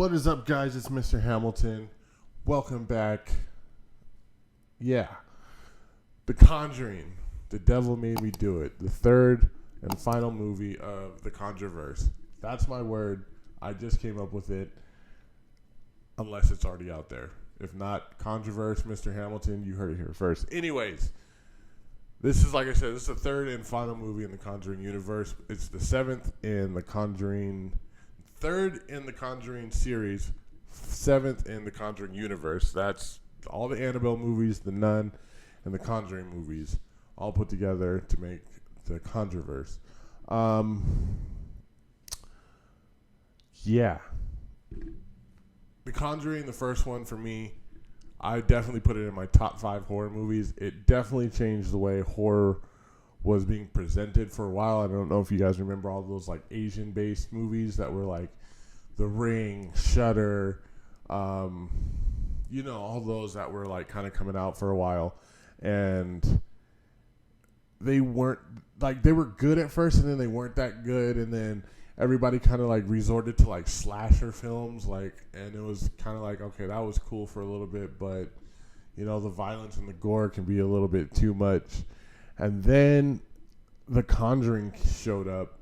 What is up, guys? It's Mr. Hamilton. Welcome back. Yeah. The Conjuring. The Devil Made Me Do It. The third and final movie of the Conjureverse. That's my word. I just came up with it. Unless it's already out there. If not, Conjureverse, Mr. Hamilton, you heard it here first. Anyways, this is, like I said, this is the third and final movie in the Conjuring universe. It's the seventh in the Conjuring... Third in the Conjuring series, seventh in the Conjuring universe. That's all the Annabelle movies, the Nun, and the Conjuring movies, all put together to make the Conjureverse. Yeah. The Conjuring, the first one for me, I definitely put it in my top 5 horror movies. It definitely changed the way horror was being presented for a while. I don't know if you guys remember all those like Asian-based movies that were like The Ring, Shudder, all those that were like kind of coming out for a while, and they weren't like, they were good at first, and then they weren't that good, and then everybody kind of like resorted to like slasher films, like, and it was kind of like, okay, that was cool for a little bit, but the violence and the gore can be a little bit too much. And then The Conjuring showed up,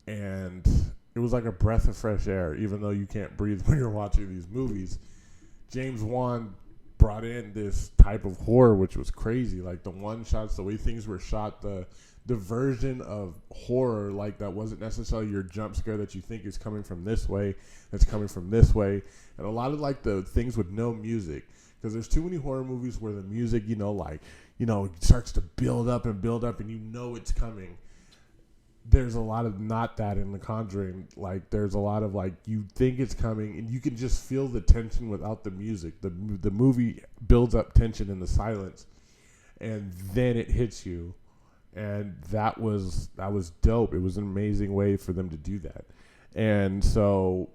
and it was like a breath of fresh air, even though you can't breathe when you're watching these movies. James Wan brought in this type of horror, which was crazy. Like the one-shots, the way things were shot, the version of horror, like that wasn't necessarily your jump scare that you think is coming from this way, that's coming from this way. And a lot of like the things with no music. Because there's too many horror movies where the music, it starts to build up and it's coming. There's a lot of not that in The Conjuring. Like, there's a lot of, like, you think it's coming, and you can just feel the tension without the music. The movie builds up tension in the silence, and then it hits you. And that was dope. It was an amazing way for them to do that. And so...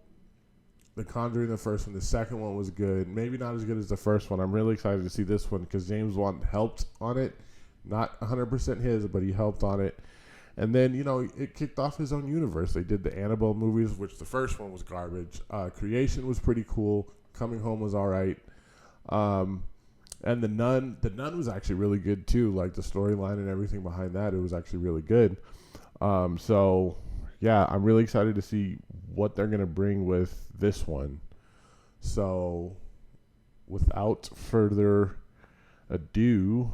The Conjuring, the first one. The second one was good. Maybe not as good as the first one. I'm really excited to see this one because James Wan helped on it. Not 100% his, but he helped on it. And then, it kicked off his own universe. They did the Annabelle movies, which the first one was garbage. Creation was pretty cool. Coming Home was all right. And The Nun was actually really good too. Like the storyline and everything behind that, it was actually really good. So, yeah, I'm really excited to see what they're going to bring with this one. So, without further ado,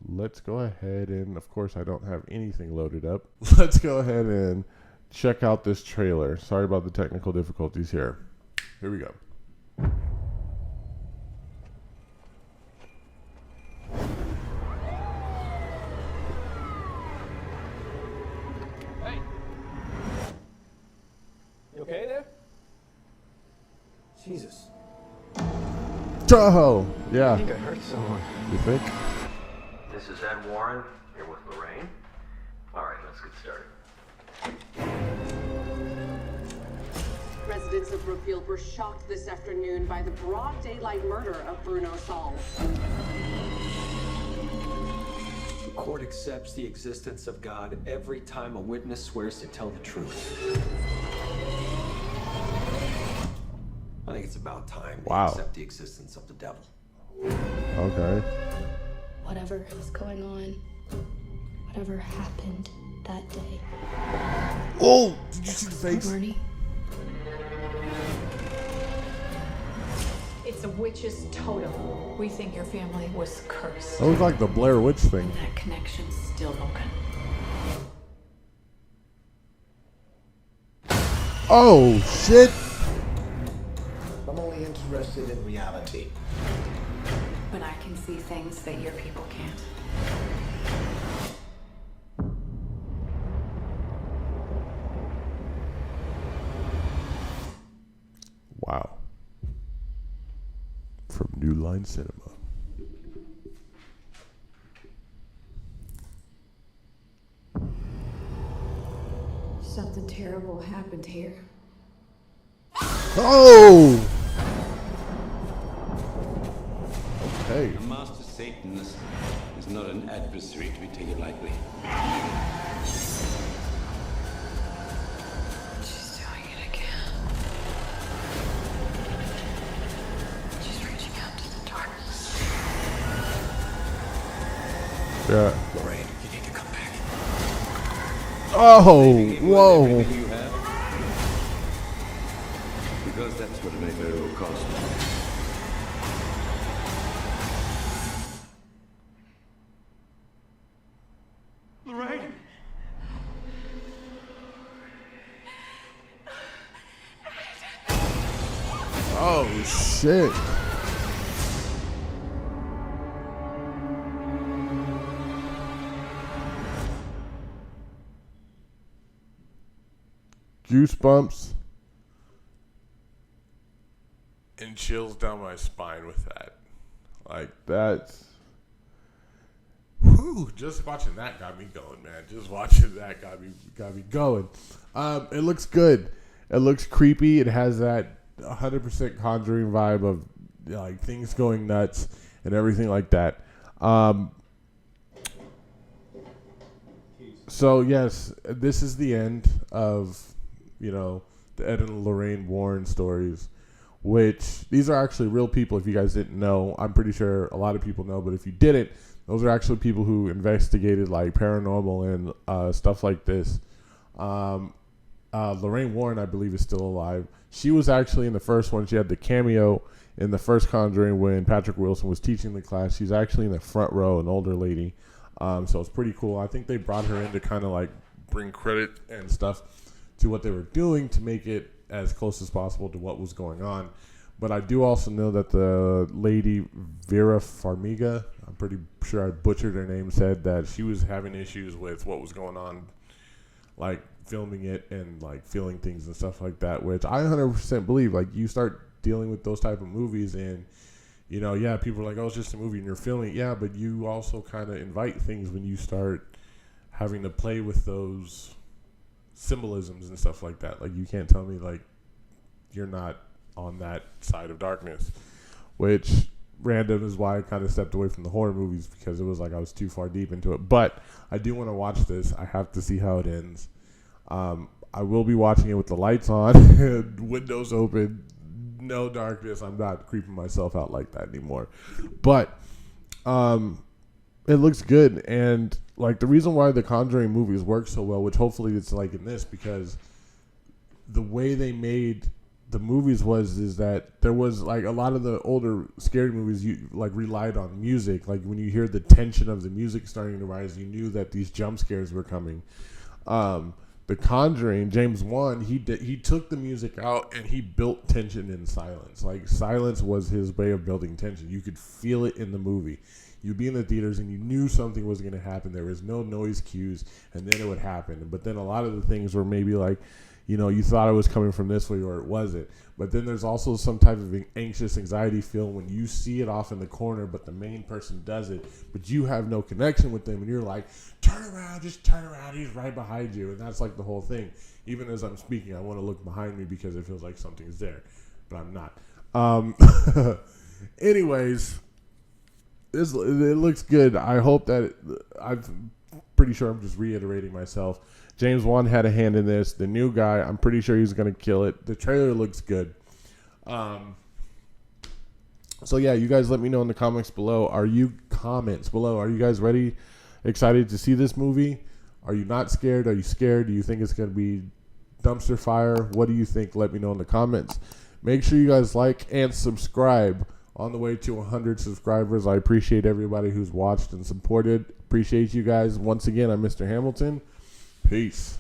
let's go ahead and, of course, I don't have anything loaded up. Let's go ahead and check out this trailer. Sorry about the technical difficulties here. Here we go. Okay there? Jesus. Oh, yeah. I think I hurt someone. You think? This is Ed Warren, here with Lorraine. Alright, let's get started. Residents of Brookfield were shocked this afternoon by the broad daylight murder of Bruno Saul. The court accepts the existence of God every time a witness swears to tell the truth. I think it's about time we accept the existence of the devil. Okay. Whatever is going on, whatever happened that day. Oh, did you see the face? Bernie? It's a witch's totem. We think your family was cursed. That was like the Blair Witch thing. That connection's still open. Oh, shit. I'm only interested in reality. But I can see things that your people can't. Wow. From New Line Cinema. Something terrible happened here. Oh! Okay. The master Satanist is not an adversary to be taken lightly. She's doing it again. Yeah. Lorraine, you need to come back. Oh, whoa. Everything you have? Because that's what it may very well cost. Lorraine! Oh, shit. Goosebumps and chills down my spine with that. Like, that's... Whew, just watching that got me going, man. Just watching that got me going. It looks good. It looks creepy. It has that 100% Conjuring vibe of like things going nuts and everything like that. So yes, this is the end of, you know, the Ed and Lorraine Warren stories, which these are actually real people. If you guys didn't know, I'm pretty sure a lot of people know, but if you didn't, those are actually people who investigated like paranormal and stuff like this. Lorraine Warren, I believe, is still alive. She was actually in the first one. She had the cameo in the first Conjuring when Patrick Wilson was teaching the class. She's actually in the front row, an older lady. So it's pretty cool. I think they brought her in to kind of like bring credit and stuff to what they were doing to make it as close as possible to what was going on. But I do also know that the lady Vera Farmiga, I'm pretty sure I butchered her name, said that she was having issues with what was going on, like filming it and like feeling things and stuff like that, which I 100% believe. Like, you start dealing with those type of movies and, you know, yeah, people are like, oh, it's just a movie and you're filming it. Yeah, but you also kind of invite things when you start having to play with those symbolisms and stuff like that. Like, you can't tell me like you're not on that side of darkness, which random is why I kind of stepped away from the horror movies, because it was like I was too far deep into it. But I do want to watch this. I have to see how it ends. I will be watching it with the lights on, windows open, no darkness. I'm not creeping myself out like that anymore. But it looks good. And like the reason why the Conjuring movies work so well, which hopefully it's like in this, because the way they made the movies is that there was like a lot of the older scary movies you like relied on music. Like when you hear the tension of the music starting to rise, you knew that these jump scares were coming. The Conjuring, James Wan, he took the music out and he built tension in silence. Like silence was his way of building tension. You could feel it in the movie. You'd be in the theaters and you knew something was going to happen. There was no noise cues, and then it would happen. But then a lot of the things were maybe like, you know, you thought it was coming from this way or it wasn't. But then there's also some type of anxious anxiety feel when you see it off in the corner, but the main person does it, but you have no connection with them, and you're like, turn around, just turn around, he's right behind you. And that's like the whole thing. Even as I'm speaking, I want to look behind me because it feels like something's there, but I'm not. Anyways, it looks good. I hope that I'm pretty sure I'm just reiterating myself. James Wan had a hand in this. The new guy, I'm pretty sure he's going to kill it. The trailer looks good. So, yeah, you guys let me know in the comments below. Are you guys ready, excited to see this movie? Are you not scared? Are you scared? Do you think it's going to be dumpster fire? What do you think? Let me know in the comments. Make sure you guys like and subscribe. On the way to 100 subscribers. I appreciate everybody who's watched and supported. Appreciate you guys. Once again, I'm Mr. Hamilton. Peace.